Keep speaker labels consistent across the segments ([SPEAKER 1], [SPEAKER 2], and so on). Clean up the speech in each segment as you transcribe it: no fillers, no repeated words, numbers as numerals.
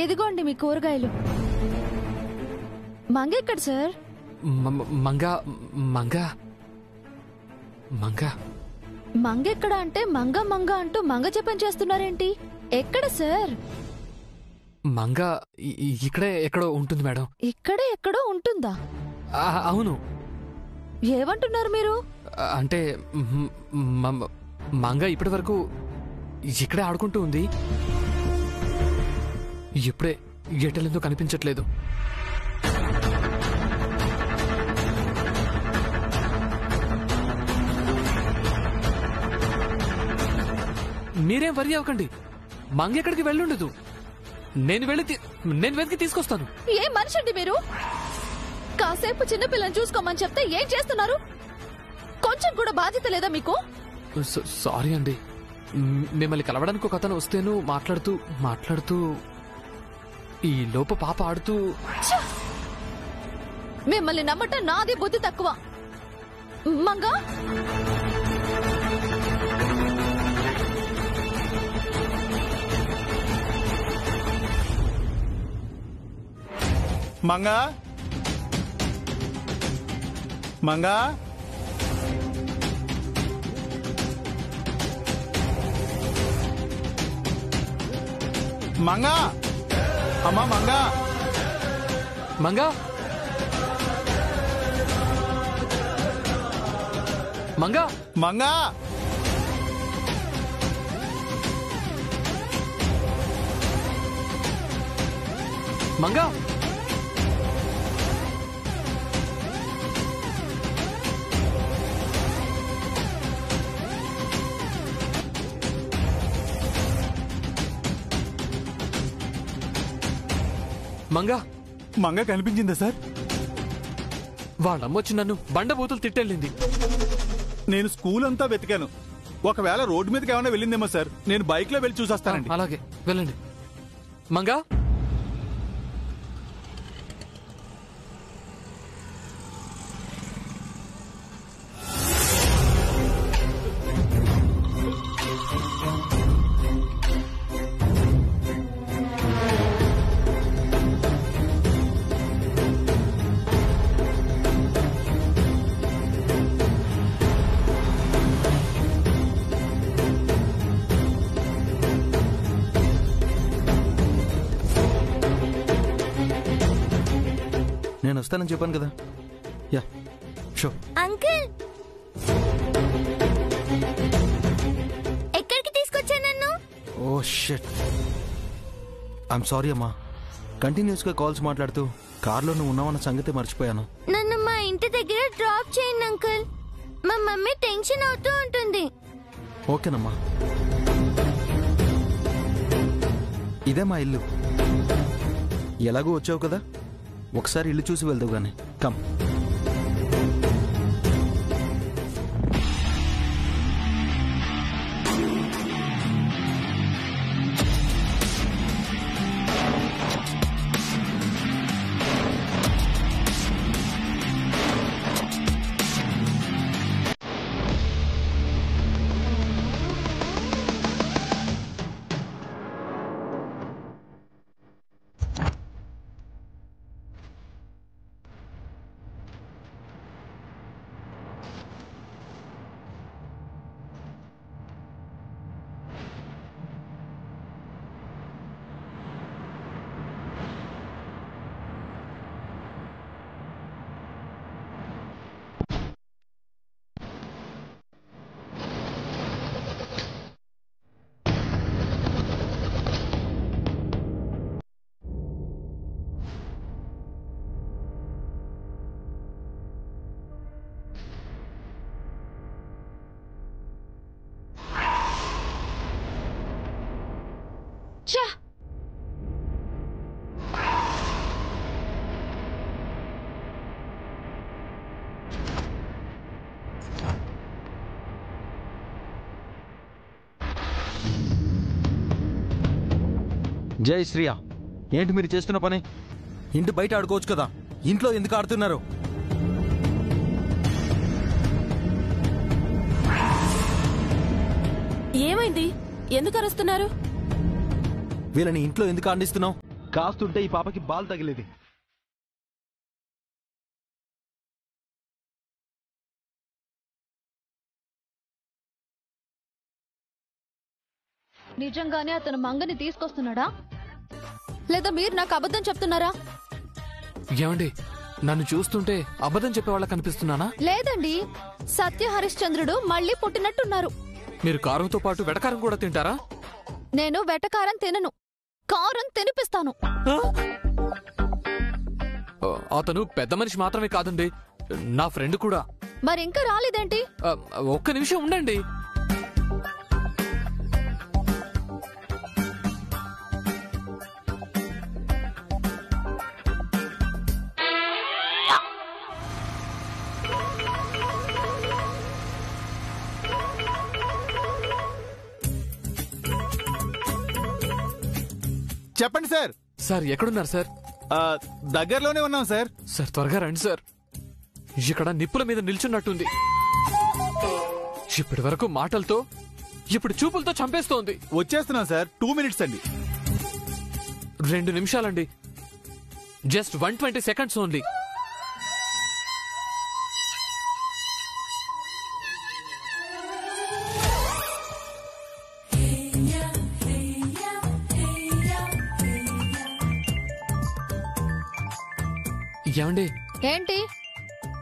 [SPEAKER 1] ఇదిగోండి మీ కూరగాయలు. మంగ ఎక్కడ సార్?
[SPEAKER 2] మంగా మంగా మంగా
[SPEAKER 1] మంగ ఎక్కడ అంటే మంగ మంగ అంటూ మంగ జపం చేస్తున్నారేంటి? ఎక్కడ సార్?
[SPEAKER 2] మంగా ఇక్కడే ఎక్కడో ఉంటుంది మేడం.
[SPEAKER 1] ఇక్కడే ఎక్కడో ఉంటుందా?
[SPEAKER 2] అవును.
[SPEAKER 1] ఏమంటున్నారు మీరు?
[SPEAKER 2] అంటే మంగ ఇప్పటి వరకు ఇక్కడే ఆడుకుంటూ ఉంది. ఇప్పుడే ఎటెళ్ళిందో కనిపించట్లేదు. మీరేం వరి అవ్వకండి. మంగ ఎక్కడికి వెళ్ళుండదు. నేను వెతికి తీసుకొస్తాను.
[SPEAKER 1] ఏం మనిషండి మీరు? కాసేపు చిన్నపిల్లని చూసుకోమని చెప్తే ఏం చేస్తున్నారు? కొంచెం కూడా బాధ్యత లేదా మీకు?
[SPEAKER 2] సారీ అండి. మిమ్మల్ని కలవడానికి ఒక అతను వస్తేను మాట్లాడుతూ ఈ లోపు పాప ఆడుతూ.
[SPEAKER 1] మిమ్మల్ని నమ్మటం నాది బుద్ధి తక్కువ. మంగా
[SPEAKER 3] మంగా మంగా మంగా అమ్మా మంగా
[SPEAKER 2] మంగా మంగా
[SPEAKER 3] మంగా
[SPEAKER 2] మంగా మంగా
[SPEAKER 3] మంగా కనిపించిందా సార్?
[SPEAKER 2] వాళ్ళమ్మొచ్చి నన్ను బండబూతులు తిట్టెళ్ళింది.
[SPEAKER 3] నేను స్కూల్ అంతా వెతికాను. ఒకవేళ రోడ్డు మీదకి ఏమైనా వెళ్ళిందేమో సార్. నేను బైక్ లో వెళ్ళి చూసొస్తానండి.
[SPEAKER 2] అలాగే వెళ్ళండి. మంగా
[SPEAKER 4] నేను వస్తానని చెప్పాను కదా. Yeah show.
[SPEAKER 5] అంకుల్ ఎక్కడికి తీసుకొచ్చా నన్ను?
[SPEAKER 4] ఓ షిట్, ఐఎమ్ సారీ అమ్మా. కంటిన్యూస్ గా కాల్స్ మాట్లాడుతూ కార్లో నువ్వు ఉన్నావన్న సంగతి మర్చిపోయాను.
[SPEAKER 5] నన్ను మా ఇంటి దగ్గర డ్రాప్ చేయండి అంకుల్. మా మమ్మీ టెన్షన్ అవుతూ ఉంటుంది.
[SPEAKER 4] ఓకేనమ్మా, ఇదే మా ఇల్లు. ఎలాగో వచ్చావు కదా, ఒకసారి ఇల్లు చూసి వెళ్దావు గానీ. కమ్. జై శ్రీయా, ఏంటి మీరు చేస్తున్న పని? ఇంటి బయట ఆడుకోవచ్చు కదా, ఇంట్లో ఎందుకు ఆడుతున్నారు?
[SPEAKER 1] ఏమైంది? ఎందుకు అరుస్తున్నారు?
[SPEAKER 4] వీళ్ళని ఇంట్లో ఎందుకు ఆడిస్తున్నావు? కాస్తుంటే ఈ పాపకి బాల్ తగిలేది.
[SPEAKER 1] నిజంగానే అతను మంగని తీసుకొస్తున్నాడా లేదా మీరు నాకు అబద్ధం చెప్తున్నారా?
[SPEAKER 2] ఏమండి, నన్ను చూస్తుంటే అబద్ధం చెప్పేవాళ్ళ కనిపిస్తున్నానా?
[SPEAKER 1] లేదండి, సత్య హరిశ్చంద్రుడు మళ్ళీ పుట్టినట్టున్నారు.
[SPEAKER 2] మీరు కారంతో పాటు వెటకారం కూడా తింటారా?
[SPEAKER 1] నేను వెటకారం తినను, కారం తినిపిస్తాను.
[SPEAKER 2] అతను పెద్ద మనిషి మాత్రమే కాదండి, నా ఫ్రెండ్ కూడా.
[SPEAKER 1] మరింకా రాలేదేంటి?
[SPEAKER 2] ఒక్క నిమిషం ఉండండి.
[SPEAKER 3] చెప్పండి సార్.
[SPEAKER 2] సార్ ఎక్కడున్నారు సార్?
[SPEAKER 3] దగ్గరలోనే ఉన్నాం సార్.
[SPEAKER 2] సార్ త్వరగా రండి సార్, ఇక్కడ నిప్పుల మీద నిల్చున్నట్టుంది. ఇప్పటి వరకు మాటలతో, ఇప్పుడు చూపులతో చంపేస్తోంది.
[SPEAKER 3] వచ్చేస్తున్నాం సార్. 2 minutes అండి.
[SPEAKER 2] 2 నిమిషాలండి, జస్ట్ 120 seconds ఓన్లీ. ఏమండి,
[SPEAKER 1] ఏంటి?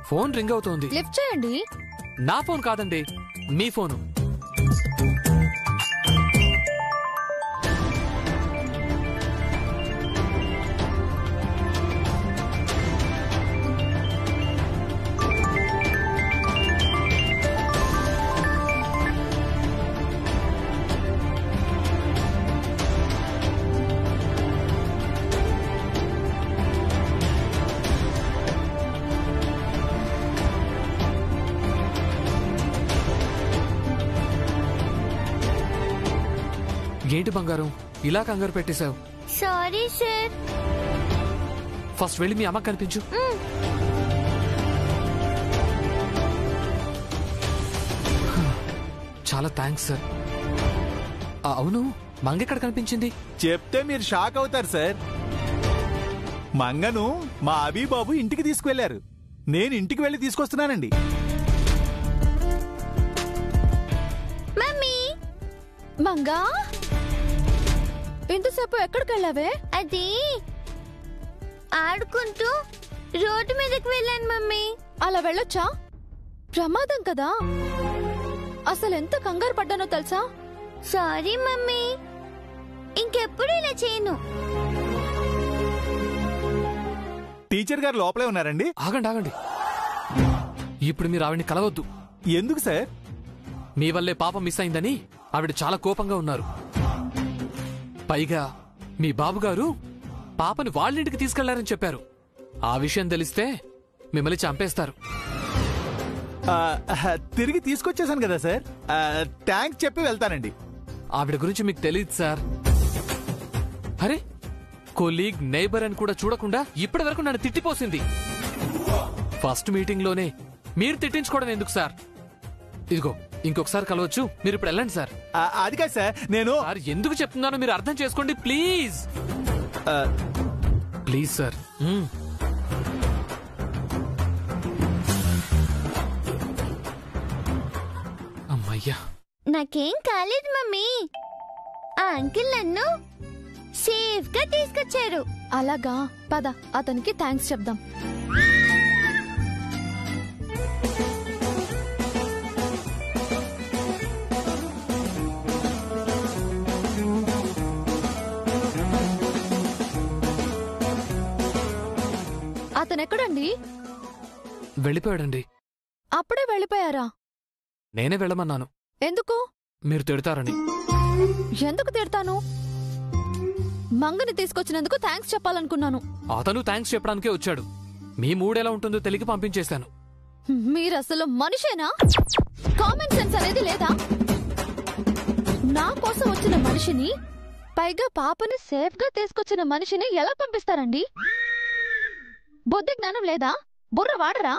[SPEAKER 2] ఫోన్ రింగ్ అవుతోంది.
[SPEAKER 1] లిఫ్ట్ చేయండి.
[SPEAKER 2] నా ఫోన్ కాదండి, మీ ఫోను. ఏంటి బంగారం, ఇలా కంగారు పెట్టేశావు?
[SPEAKER 5] Sorry sir.
[SPEAKER 2] ఫస్ట్ వెళ్ళి మీ అమ్మ కనిపించు. చాలా థ్యాంక్స్ సార్. అవును, మంగెక్కడ కనిపించింది?
[SPEAKER 3] చెప్తే మీరు షాక్ అవుతారు సార్. మంగను మా అబీబాబు ఇంటికి తీసుకువెళ్లారు. నేను ఇంటికి వెళ్లి తీసుకొస్తున్నానండి.
[SPEAKER 5] మమ్మీ,
[SPEAKER 1] మంగా, ఇంతసేపు ఎక్కడికి వెళ్ళావే?
[SPEAKER 5] అది ఆడుకుంటూ రోడ్డు మీదకి వెళ్ళాను మమ్మీ.
[SPEAKER 1] అలా వెళ్ళొచ్చా? ప్రమాదం కదా. అసలు ఎంత కంగారు పడ్డానో తెలుసా?
[SPEAKER 5] సారీ మమ్మీ, ఇంకెప్పుడు ఇలా చేయను.
[SPEAKER 3] టీచర్ గారు లోపలే ఉన్నారండి.
[SPEAKER 2] ఆగండి ఆగండి, ఇప్పుడు మీరు ఆవిడ్ని కలవద్దు.
[SPEAKER 3] ఎందుకు సార్?
[SPEAKER 2] మీ వల్లే పాప మిస్ అయిందని ఆవిడ చాలా కోపంగా ఉన్నారు. పైగా మీ బాబుగారు పాపని వాళ్ళింటికి తీసుకెళ్లారని చెప్పారు. ఆ విషయం తెలిస్తే మిమ్మల్ని చంపేస్తారు.
[SPEAKER 3] తిరిగి తీసుకొచ్చేసాను కదా సార్. థ్యాంక్స్ చెప్పి వెళ్తానండి.
[SPEAKER 2] ఆవిడ గురించి మీకు తెలియదు సార్. అరే, కొలీగ్, నైబర్ అని కూడా చూడకుండా ఇప్పటి వరకు నన్ను తిట్టిపోసింది. ఫస్ట్ మీటింగ్ లోనే మీరు తిట్టించుకోవడం ఎందుకు సార్? ఇదిగో, ఇంకొకసారి కలవచ్చు. మీరు ఇప్పుడు వెళ్ళండి సార్.
[SPEAKER 3] అది కాదు సార్, నేను
[SPEAKER 2] సార్ ఎందుకు చెప్తున్నానో మీరు అర్థం చేసుకోండి ప్లీజ్. Please sir. అమ్మయ్యా,
[SPEAKER 5] నాకేం కాలేదు మమ్మీ. ఆ అంకిల్ నన్ను సేఫ్ గా తీసుకొచ్చారు.
[SPEAKER 1] అలాగా, పద అతనికి థ్యాంక్స్ చెప్దాం. అతనెక్కడండి?
[SPEAKER 2] వెళ్ళిపోయాడండి.
[SPEAKER 1] అప్పుడే వెళ్ళిపోయారా?
[SPEAKER 2] నేనే వెళ్ళమన్నాను.
[SPEAKER 1] ఎందుకు?
[SPEAKER 2] మీరు తిడతారని.
[SPEAKER 1] ఎందుకు తిడతాను? మంగని తీసుకొచ్చినందుకు థ్యాంక్స్ చెప్పాలనుకున్నాను.
[SPEAKER 2] అతను థ్యాంక్స్ చెప్పడానికే వచ్చాడు. మీ మూడెలా ఉంటుందో తెలియక పంపించేశాను.
[SPEAKER 1] మీరసలు మనిషేనా? కామన్ సెన్స్ అనేది లేదా? నా కోసం వచ్చిన మనిషిని, పైగా పాపని సేఫ్ గా తీసుకొచ్చిన మనిషిని ఎలా పంపిస్తారండి? బుద్ధి జ్ఞానం లేదా? బుర్ర వాడరా?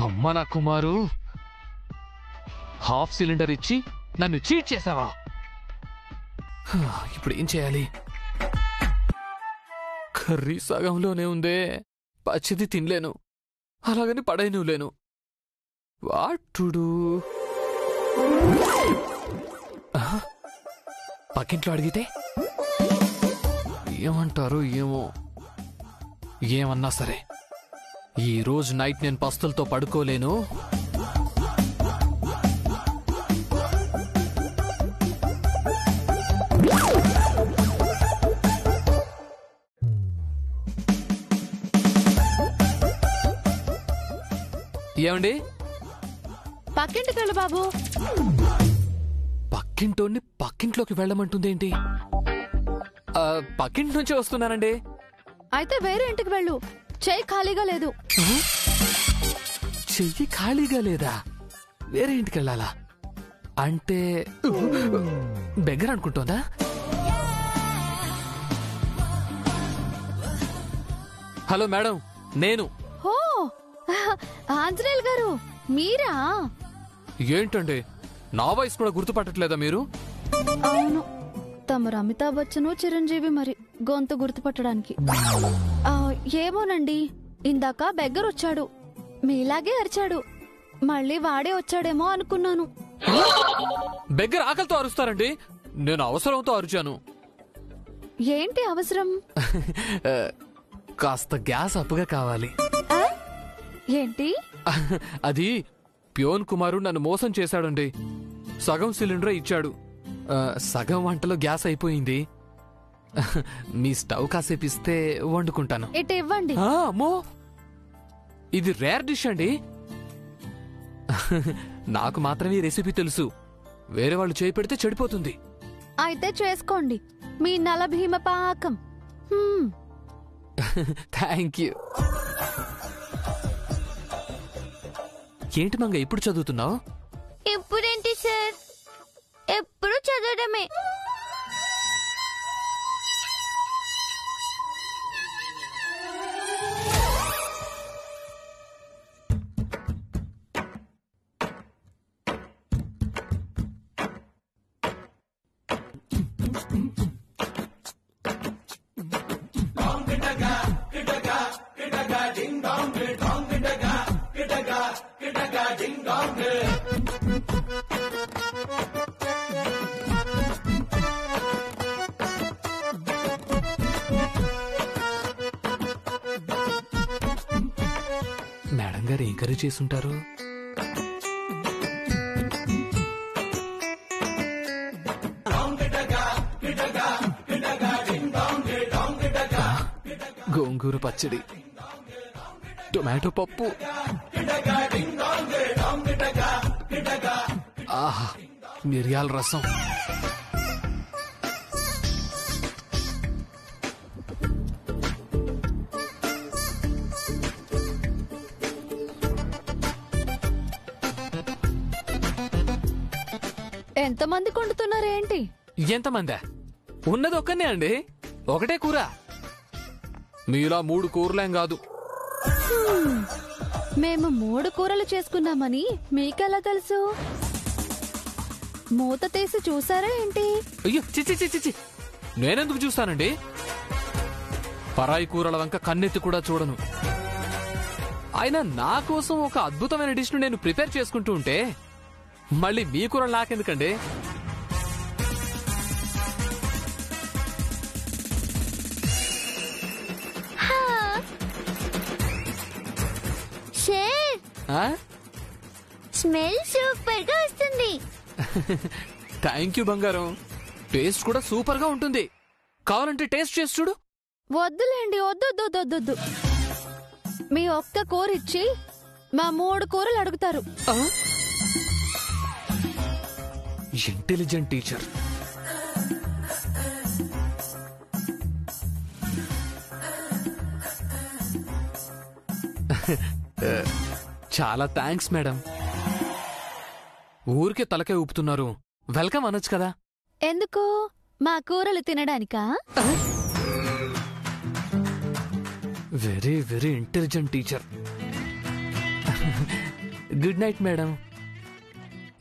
[SPEAKER 2] అమ్మ నా కుమారు, హాఫ్ సిలిండర్ ఇచ్చి నన్ను చీట్ చేసావా? ఇప్పుడు ఏం చేయాలి? కర్రీ సగంలోనే ఉందే, పచ్చిది తినలేను, అలాగని పడైనలేను. వాటుడు పక్కింట్లో అడిగితే ఏమంటారు ఏమో. ఏమన్నా సరే, ఈ రోజు నైట్ నేను పస్తులతో పడుకోలేను. ఏమండి?
[SPEAKER 1] పక్కింటికి వెళ్ళు బాబు.
[SPEAKER 2] పక్కింటోని పక్కింట్లోకి వెళ్ళమంటుందేంటి? పక్కింటి నుంచే వస్తున్నానండి.
[SPEAKER 1] అయితే వేరే ఇంటికి వెళ్ళు, చెయ్యి ఖాళీగా లేదు.
[SPEAKER 2] చెయ్యి ఖాళీగా లేదా? వేరే ఇంటికి వెళ్ళాలా? అంటే బెగ్గర అనుకుంటోందా? హలో మేడం, నేను.
[SPEAKER 1] ఓ ఆంజనేయులు గారు, మీరా?
[SPEAKER 2] ఏంటండి, నా వాయిస్ కూడా గుర్తుపట్టట్లేదా మీరు?
[SPEAKER 1] అవును, తమరు అమితాబ్ బచ్చను, చిరంజీవి మరి గొంతు గుర్తుపట్టడానికి. ఏమోనండి, ఇందాక బెగ్గరొచ్చాడు, మీలాగే అరిచాడు. మళ్ళీ వాడే వచ్చాడేమో అనుకున్నాను.
[SPEAKER 2] బెగ్గర ఆకలితో అరుస్తారండి, నేను అవసరంతో అరిచాను.
[SPEAKER 1] ఏంటి అవసరం?
[SPEAKER 2] కాస్త గ్యాస్ అప్పుగా కావాలి.
[SPEAKER 1] ఆ? ఏంటి?
[SPEAKER 2] అది ప్యోన్ కుమారు నన్ను మోసం చేశాడండి. సగం సిలిండర్ ఇచ్చాడు, సగం వంటలో గ్యాస్ అయిపోయింది. మీ స్టవ్ కాసేపు ఇస్తే వండుకుంటాను.
[SPEAKER 1] ఇటు ఇవ్వండి.
[SPEAKER 2] అమ్మో, ఇది రేర్ డిష్ అండి. నాకు మాత్రమే ఈ రెసిపీ తెలుసు, వేరే వాళ్ళు చేయి పెడితే చెడిపోతుంది.
[SPEAKER 1] అయితే చేసుకోండి మీ నల భీమ పాకం.
[SPEAKER 2] Thank you. ఏంటి మంగ ఇప్పుడు చదువుతున్నావు?
[SPEAKER 5] ఇప్పుడేంటి సార్, ఎప్పుడు చదవడమే.
[SPEAKER 2] మేడం గారు ఏం కర్రీ చేసుంటారు? గోంగూర పచ్చడి, టొమాటో పప్పు, ఆహా, మిరియాల రసం.
[SPEAKER 1] ఎంతమంది కొండుతున్నారేంటి?
[SPEAKER 2] ఎంతమందా? ఉన్నది ఒక్కనే అండి, ఒకటే కూర. మీలా 3 కూరలేం కాదు.
[SPEAKER 1] మేము 3 కూరలు చేసుకున్నామని మీకెలా తెలుసు? మూత తీసి చూసారా ఏంటి?
[SPEAKER 2] అయ్యో, చిచి, నేనెందుకు చూస్తానండి? పరాయి కూరల వంక కన్నెత్తి కూడా చూడను. అయినా నా కోసం ఒక అద్భుతమైన డిష్ ను నేను ప్రిపేర్ చేసుకుంటూ ఉంటే మళ్ళీ మీ కూరలు నాకెందుకండి?
[SPEAKER 5] స్మెల్ సూపర్ గా వస్తుంది.
[SPEAKER 2] థ్యాంక్ యూ బంగారం, టేస్ట్ కూడా సూపర్ గా ఉంటుంది. కావాలంటే టేస్ట్ చేసి చూడు.
[SPEAKER 1] వద్దులేండి, వద్దు. మీ ఒక్క కూర ఇచ్చి మా 3 కూరలు అడుగుతారు.
[SPEAKER 2] Intelligent teacher. చాలా థ్యాంక్స్ మేడం. ఊరికే తలకే ఊపుతున్నారు, వెల్కమ్ అనొచ్చు కదా.
[SPEAKER 1] ఎందుకు? మా కూరలు తినడానికా?
[SPEAKER 2] Very very intelligent teacher. Good night madam.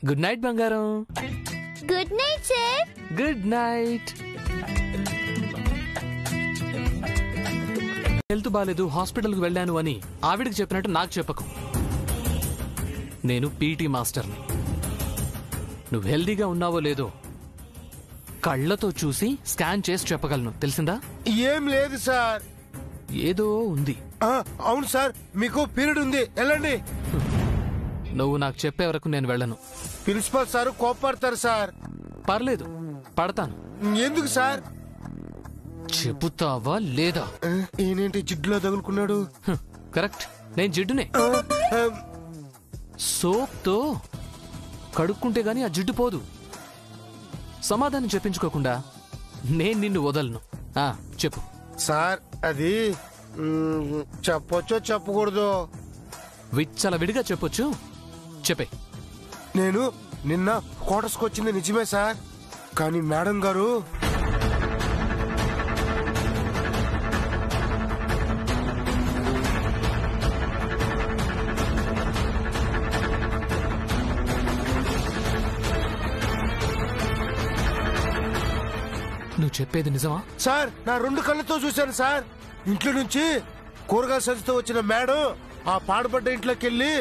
[SPEAKER 2] Good night బంగారం.
[SPEAKER 5] Good night sir.
[SPEAKER 2] Good night. Health బాలేదు, హాస్పిటల్కి వెళ్ళాను అని ఆవిడికి చెప్పినట్టు నాకు చెప్పకు. నేను పీటీ మాస్టర్ని. నువ్వు హెల్దీగా ఉన్నావో లేదో కళ్ళతో చూసి స్కాన్ చేసి చెప్పగలను, తెలిసిందా?
[SPEAKER 6] ఏం లేదు సార్.
[SPEAKER 2] ఏదో ఉంది.
[SPEAKER 6] అవును సార్, మీకు పీరియడ్ ఉంది, వెళ్ళండి.
[SPEAKER 2] నువ్వు నాకు చెప్పే వరకు నేను వెళ్ళను.
[SPEAKER 6] ప్రిన్సిపల్ సార్ కోపడతారు సార్.
[SPEAKER 2] పర్లేదు, పడతాను.
[SPEAKER 6] ఎందుకు సార్?
[SPEAKER 2] చెబుతావా లేదా?
[SPEAKER 6] ఈయనేంటి జిడ్డులో తగులుకున్నాడు?
[SPEAKER 2] కరెక్ట్, నేను జిడ్డునే. సోప్తో కడుక్కుంటే గాని ఆ జిడ్డు పోదు. సమాధానం చెప్పించుకోకుండా నేను నిన్ను వదలను. చెప్పు.
[SPEAKER 6] సార్ అది చెప్పొచ్చో చెప్పకూడదు?
[SPEAKER 2] విచ్చల విడిగా చెప్పొచ్చు, చెప్పే.
[SPEAKER 6] నేను నిన్న క్వార్టర్స్కి వచ్చింది నిజమే సార్, కానీ మేడం గారు
[SPEAKER 2] నువ్వు చెప్పేది నిజమా?
[SPEAKER 6] సార్ నా 2 కళ్ళతో చూశాను సార్. ఇంట్లో నుంచి కూరగాయల సంచితో వచ్చిన మేడం ఆ పాడుపడ్డ ఇంట్లోకి వెళ్ళి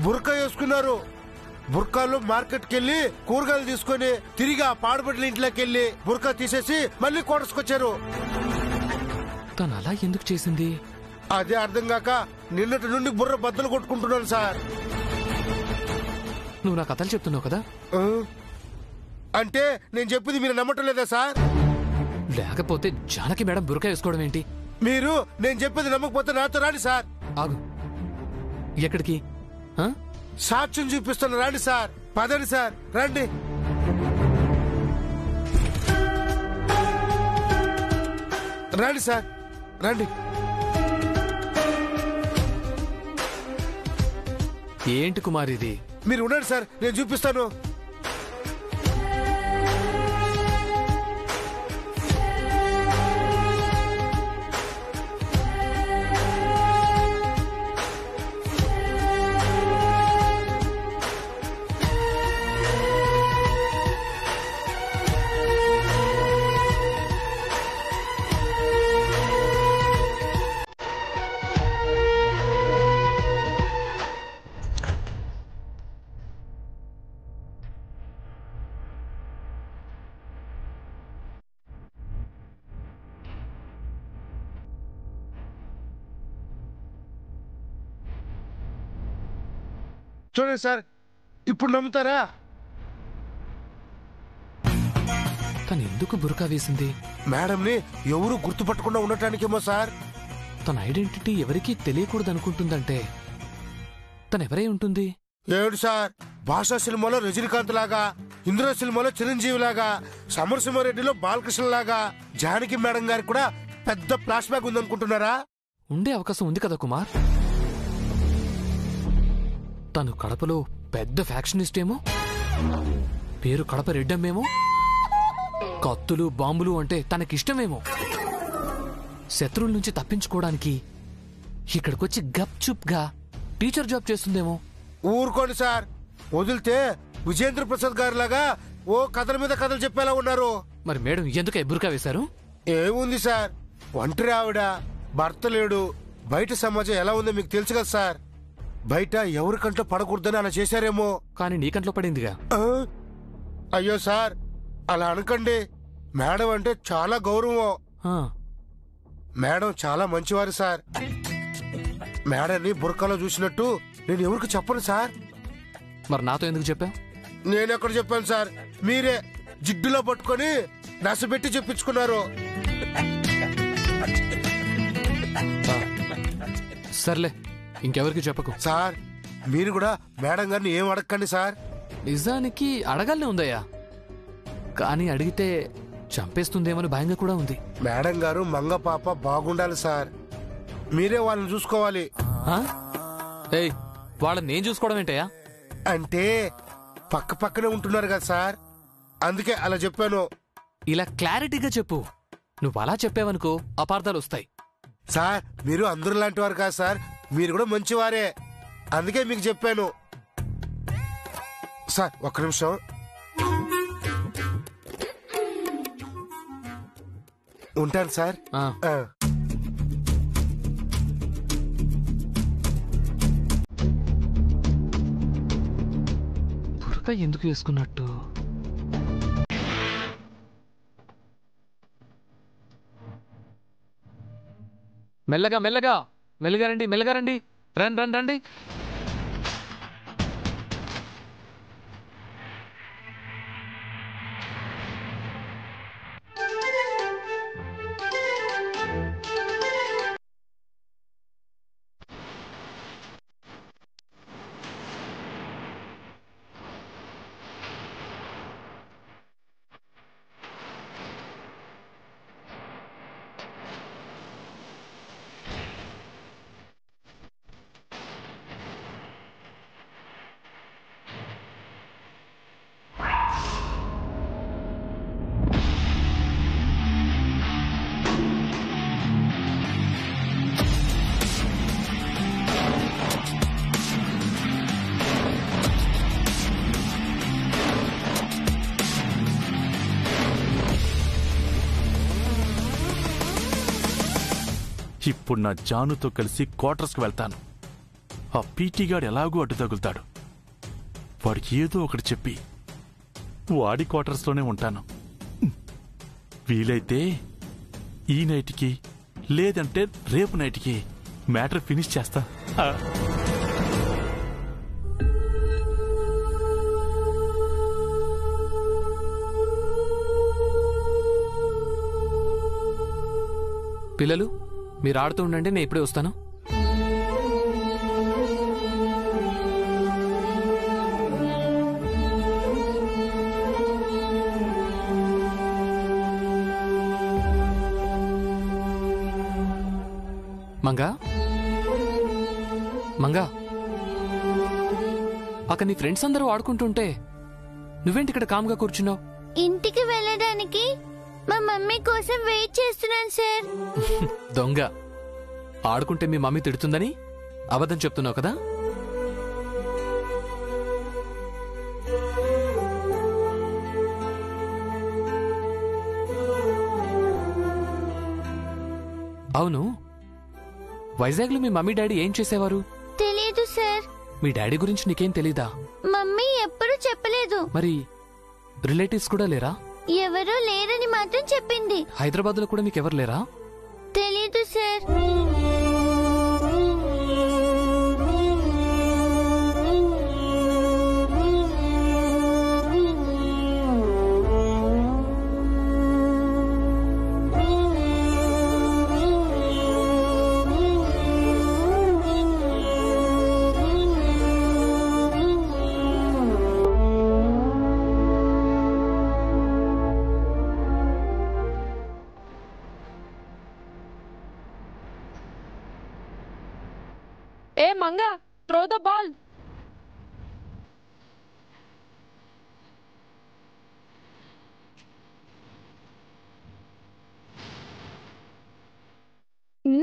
[SPEAKER 6] బుర్కా వేసుకున్నారు. బుర్కాలో మార్కెట్కి వెళ్ళి కూరగాయలు తీసుకొని తిరిగి ఆ పాడుపడ్డ ఇంట్లోకి వెళ్ళి బుర్కా తీసేసి మళ్ళీ క్వార్టర్స్కి వచ్చారు.
[SPEAKER 2] తను అలా ఎందుకు చేసింది?
[SPEAKER 6] అదే అర్థం కాక నిన్నటి నుండి బుర్ర బద్దలు కొట్టుకుంటున్నాను సార్.
[SPEAKER 2] నువ్వు నా కథలు చెప్తున్నావు కదా?
[SPEAKER 6] అంటే నేను చెప్పింది మీరు నమ్మటం లేదా సార్?
[SPEAKER 2] లేకపోతే జానకి మేడం బురక వేసుకోవడం ఏంటి?
[SPEAKER 6] మీరు నేను చెప్పేది నమ్మకపోతే నాతో రాండి సార్.
[SPEAKER 2] ఆగు. ఎక్కడికి?
[SPEAKER 6] సాక్ష్యం చూపిస్తున్న రండి సార్. పదండి సార్, రండి. రండి సార్, రండి.
[SPEAKER 2] ఏంటి కుమార్ ఇది?
[SPEAKER 6] మీరు ఉండండి సార్, నేను చూపిస్తాను. చూడండి సార్, ఇప్పుడు నమ్ముతారా?
[SPEAKER 2] తను ఎందుకు బురకా వేసింది?
[SPEAKER 6] మేడంని ఎవరు గుర్తుపట్టకుండా ఉండటానికేమో సార్.
[SPEAKER 2] తన ఐడెంటిటీ ఎవరికీ తెలియకూడదు అనుకుంటుందంటే తనెవరై ఉంటుంది?
[SPEAKER 6] ఏడు సార్, భాషా సినిమాలో రజనీకాంత్ లాగా, ఇంద్ర సినిమాలో చిరంజీవి లాగా, సమరసింహారెడ్డిలో బాలకృష్ణ లాగా, జానకి మేడం గారికి కూడా పెద్ద ఫ్లాష్ బ్యాక్ ఉందనుకుంటున్నారా?
[SPEAKER 2] ఉండే అవకాశం ఉంది కదా కుమార్. తను కడపలో పెద్ద ఫ్యాక్షనిస్ట్ ఏమో, పేరు కడప రెడ్డమ్మేమో, కత్తులు బాంబులు అంటే తనకిష్టమేమో. శత్రువుల నుంచి తప్పించుకోవడానికి ఇక్కడికొచ్చి గప్ చుప్ గా టీచర్ జాబ్ చేస్తుందేమో.
[SPEAKER 6] ఊరుకోండి సార్, వదిలితే విజేంద్ర ప్రసాద్ గారి లాగా ఓ కథల మీద కథలు చెప్పేలా ఉన్నారు.
[SPEAKER 2] మరి మేడం ఎందుకు బురకా వేశారు?
[SPEAKER 6] ఏముంది సార్, ఒంటరి ఆవిడ, భర్త లేడు, బయట సమాజం ఎలా ఉందో మీకు తెలుసు కదా సార్. బయట ఎవరికంట్లో పడకూడదని అలా చేశారేమో.
[SPEAKER 2] కానీ నీకంట్లో పడిందిగా.
[SPEAKER 6] అయ్యో సార్, అలా అనకండి. మేడం అంటే చాలా గౌరవం. మేడం చాలా మంచివారు సార్. మేడాన్ని బుర్కాలో చూసినట్టు నేను ఎవరికి చెప్పను సార్.
[SPEAKER 2] మరి నాతో ఎందుకు చెప్పావు?
[SPEAKER 6] నేనెక్కడ చెప్పాను సార్, మీరే జిడ్డులో పట్టుకొని నసబెట్టి చెప్పించుకున్నారు.
[SPEAKER 2] సర్లే, ఇంకెవరికి చెప్పకు.
[SPEAKER 6] సార్ మీరు కూడా మేడం గారిని ఏం అడగండి సార్.
[SPEAKER 2] నిజానికి అడగాలనే ఉందయ్యా, కానీ అడిగితే చంపేస్తుందేమని భయంగా కూడా ఉంది.
[SPEAKER 6] మేడం గారు మంగ పాప బాగుండాలి సార్, మీరే వాళ్ళని చూసుకోవాలి.
[SPEAKER 2] ఏయ్, వాళ్ళని నేను చూసుకోవడం ఏంటయ్యా?
[SPEAKER 6] అంటే పక్క పక్కనే ఉంటున్నారు కదా సార్, అందుకే అలా చెప్పాను.
[SPEAKER 2] ఇలా క్లారిటీగా చెప్పు. నువ్వు అలా చెప్పావనుకో అపార్థాలు వస్తాయి.
[SPEAKER 6] సార్ మీరు అందరూ లాంటి వారు కాదు సార్, మీరు కూడా మంచివారే. అందుకే మీకు చెప్పాను. సార్ ఒక్క నిమిషం. ఉంటాను సార్.
[SPEAKER 2] ఆ. బురక ఎందుకు వేసుకున్నట్టు? మెల్లగా మెల్లగా మెల్లగా రండి, మెల్లగా రండి, రండి రండి రండి.
[SPEAKER 3] ఇప్పుడు నా జానుతో కలిసి క్వార్టర్స్కి వెళ్తాను. ఆ పీటీ గాడు ఎలాగూ అడ్డు తగులుతాడు. వాడికి ఏదో ఒకటి చెప్పి వాడి క్వార్టర్స్లోనే ఉంటాను. వీలైతే ఈ నైట్కి లేదంటే రేపు నైట్కి మ్యాటర్ ఫినిష్ చేస్తా.
[SPEAKER 2] పిల్లలు మీరు ఆడుతూ ఉండండి, నేను ఇప్పుడే వస్తాను. మంగా మంగా, అక్కడ నీ ఫ్రెండ్స్ అందరూ ఆడుకుంటుంటే నువ్వేంటి ఇక్కడ కామ్గా కూర్చున్నావు?
[SPEAKER 5] ఇంటికి వెళ్ళడానికి మా మమ్మీ కోసం వెయిట్ చేస్తున్నాను సార్.
[SPEAKER 2] దొంగ, ఆడుకుంటే మీ మమ్మీ తిడుతుందని అబద్ధం చెప్తున్నావు కదా? అవును, వైజాగ్లో మీ మమ్మీ డాడీ ఏం చేసేవారు?
[SPEAKER 5] తెలీదు సార్.
[SPEAKER 2] మీ డాడీ గురించి నీకేం తెలీదా?
[SPEAKER 5] మమ్మీ ఎప్పుడు చెప్పలేదు.
[SPEAKER 2] మరి రిలేటివ్స్ కూడా లేరా?
[SPEAKER 5] ఎవరూ లేరని మాత్రం చెప్పింది.
[SPEAKER 2] హైదరాబాద్ లో కూడా మీకెవరు లేరా?
[SPEAKER 5] తెలీదు sir.
[SPEAKER 7] A Manga, throw the ball.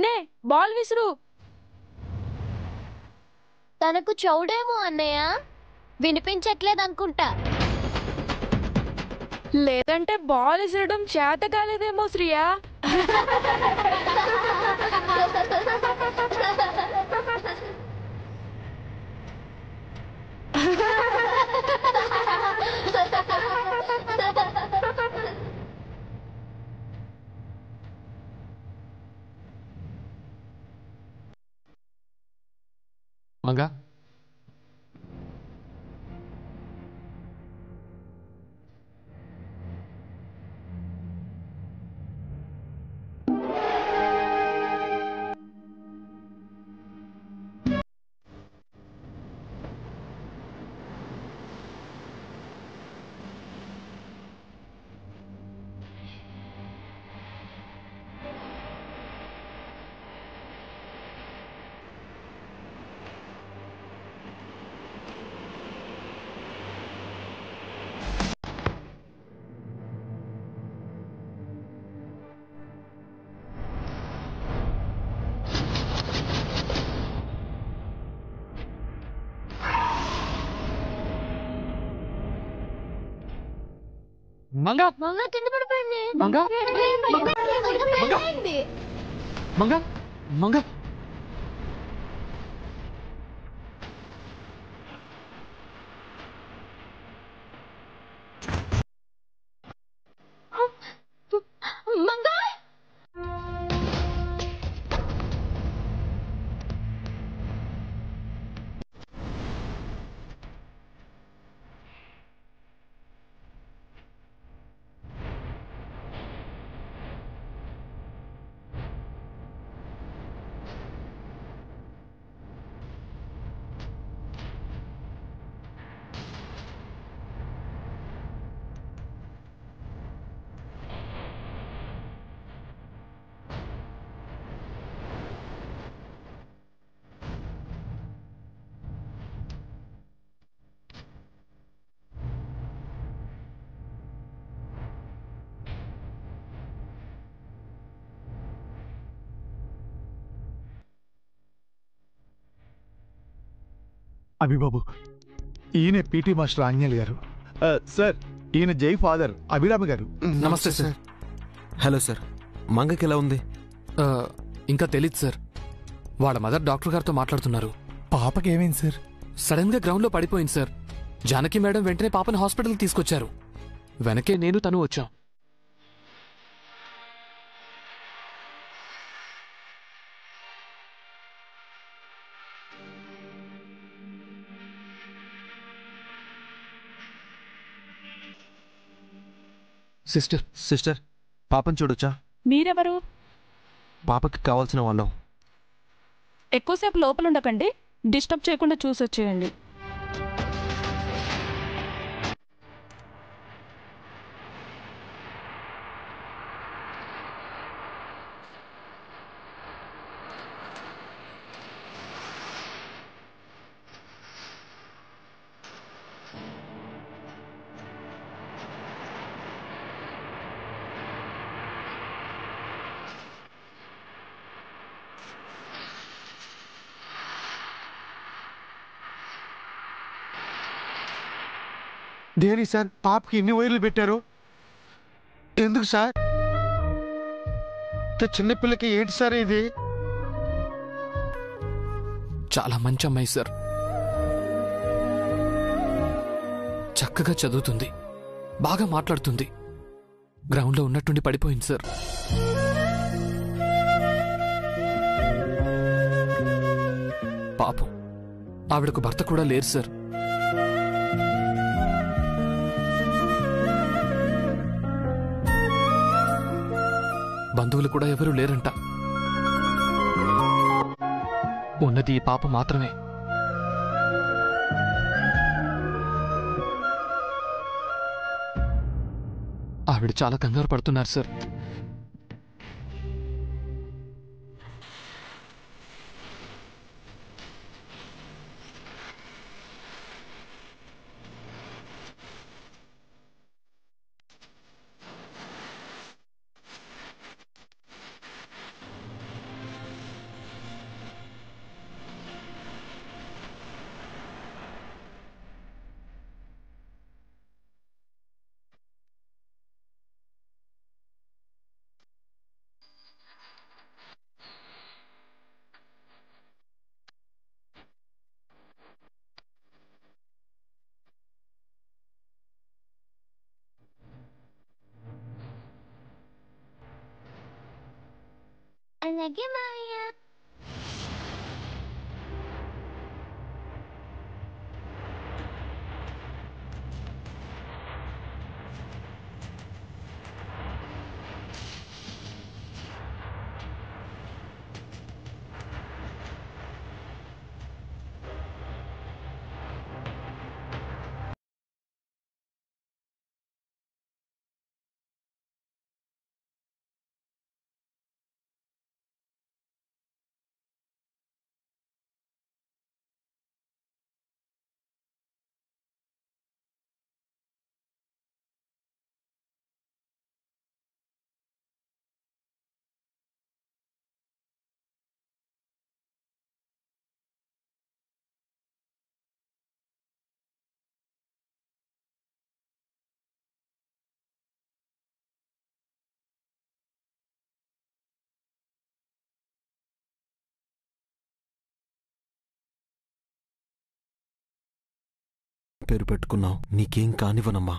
[SPEAKER 7] నే బాల్ విసురు.
[SPEAKER 5] తనకు చౌడేమో అన్నయ్య, వినిపించట్లేదు అనుకుంటా.
[SPEAKER 7] లేదంటే బాల్ విసరడం చేత కాలేదేమో శ్రియా.
[SPEAKER 2] మంగా, మంగా
[SPEAKER 5] మంగ కింద పడిపోయింది.
[SPEAKER 2] మంగా మంగా మంగా
[SPEAKER 1] మంగా
[SPEAKER 8] అభిబాబు, ఈయన పీటీ మాస్టర్ ఆంజనేయులు గారు. సార్, ఈయన జై ఫాదర్ అభిరామి గారు.
[SPEAKER 2] నమస్తే సార్.
[SPEAKER 4] హలో సార్, మంగకి ఎలా ఉంది?
[SPEAKER 2] ఆ, ఇంకా తెలీదు సార్. వాళ్ళ మదర్ డాక్టర్ గారితో మాట్లాడుతున్నారు.
[SPEAKER 8] పాపకి ఏమైంది సార్?
[SPEAKER 2] సడన్ గా గ్రౌండ్ లో పడిపోయింది సార్. జానకి మేడం వెంటనే పాపని హాస్పిటల్ తీసుకొచ్చారు. వెనకే నేను తను వచ్చాం. సిస్టర్,
[SPEAKER 4] సిస్టర్, పాపని చూడొచ్చా?
[SPEAKER 7] మీరెవరు?
[SPEAKER 4] పాపకి కావాల్సిన వాళ్ళం.
[SPEAKER 7] ఎక్కువసేపు లోపల ఉండకండి, డిస్టర్బ్ చేయకుండా చూసొచ్చేయండి.
[SPEAKER 6] దేని సార్ పాపకి ఇన్ని వైర్లు పెట్టారు? ఎందుకు సార్? చిన్నపిల్లకి ఏంటి సార్ ఇది?
[SPEAKER 2] చాలా మంచి అమ్మాయి సార్. చక్కగా చదువుతుంది, బాగా మాట్లాడుతుంది. గ్రౌండ్లో ఉన్నట్టుండి పడిపోయింది సార్. పాపం, ఆవిడకు భర్త కూడా లేరు సార్. బంధువులు కూడా ఎవరూ లేరంట. ఉన్నది ఈ పాప మాత్రమే. ఆవిడ చాలా కంగారు పడుతున్నారు సార్.
[SPEAKER 5] అలాగే మావయ్య.
[SPEAKER 4] పేరు పెట్టుకున్నావు, నీకేం కానివ్వనమ్మా.